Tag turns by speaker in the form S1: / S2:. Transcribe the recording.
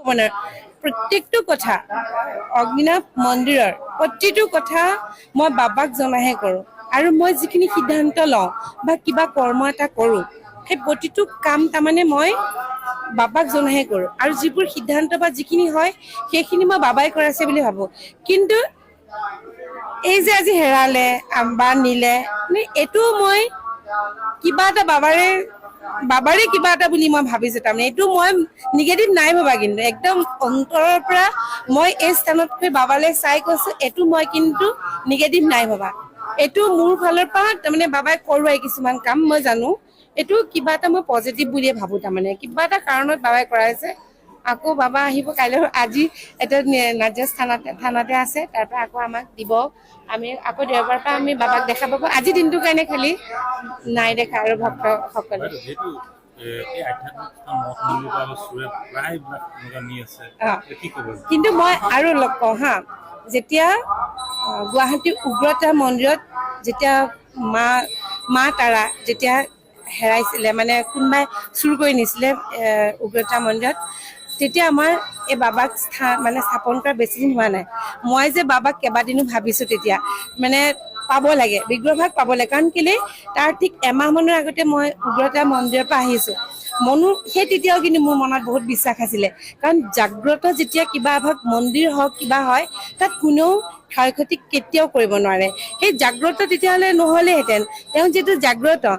S1: ভগৱানৰ প্ৰত্যেকটো কথা অগ্নিনাভ মন্দিৰৰ প্ৰতিটো কথা মই বাবাক জনাহে কৰোঁ আৰু মই যিখিনি সিদ্ধান্ত লওঁ বা কিবা কৰ্ম এটা কৰোঁ সেই প্ৰতিটো কাম তাৰমানে মই বাবাক জনাহে কৰোঁ আৰু যিবোৰ সিদ্ধান্ত বা যিখিনি হয় সেইখিনি মই বাবাই কৰাইছে বুলি ভাবোঁ কিন্তু এই যে আজি হেৰালে বা নিলে মানে এইটো মই কিবা এটা বাবাৰে কিবা এটা বুলি মই ভাবিছো তাৰমানে এইটো মই নিগেটিভ নাই ভাবা কিন্তু একদম অন্তৰৰ পৰা মই এই স্থানতকৈ বাবালৈ চাই কৈছো এইটো মই কিন্তু নিগেটিভ নাই ভাবা এইটো মোৰ ফালৰ পৰা তাৰমানে বাবাই কৰোৱাই কিছুমান কাম মই জানো এইটো কিবা এটা মই পজিটিভ বুলিয়ে ভাবো তাৰমানে কিবা এটা কাৰণত বাবাই কৰাইছে আকৌ বাবা আহিব কাইলৈ আজি এটা নাজিৰাজ থানাতে আছে তাৰ পৰা আকৌ আমাক দিব আমি আকৌ দেওবাৰ পৰা আমি বাবাক দেখা পাব আজি দিনটোৰ কাৰণে খালি নাই দেখা আৰু ভক্তসকলে কিন্তু মই আৰু লগ পাওঁ হা যেতিয়া গুৱাহাটীৰ উগ্ৰতাৰা মন্দিৰত যেতিয়া মা তাৰা যেতিয়া হেৰাইছিলে মানে কোনোবাই চুৰ কৰি নিছিলে উগ্ৰতাৰা মন্দিৰত তেতিয়া আমাৰ এই বাবাক মানে স্থাপন কৰা বেছি দিন হোৱা নাই মই যে বাবাক কেইবাদিনো ভাবিছো তেতিয়া মানে পাব লাগে বিগ্ৰহভাগ পাব লাগে কাৰণ কেলে তাৰ ঠিক এমাহ মানৰ আগতে মই উগ্ৰতাৰা মন্দিৰৰ পৰা আহিছো মনো সেই তেতিয়াও কিন্তু মোৰ মনত বহুত বিশ্বাস আছিলে কাৰণ জাগ্ৰত যেতিয়া কিবা এভাগ মন্দিৰ হওক কিবা হয় তাত কোনেও ক্ষয় ক্ষতি কেতিয়াও কৰিব নোৱাৰে সেই জাগ্ৰত তেতিয়াহ'লে নহ'লেহেঁতেন তেওঁ যিটো জাগ্ৰত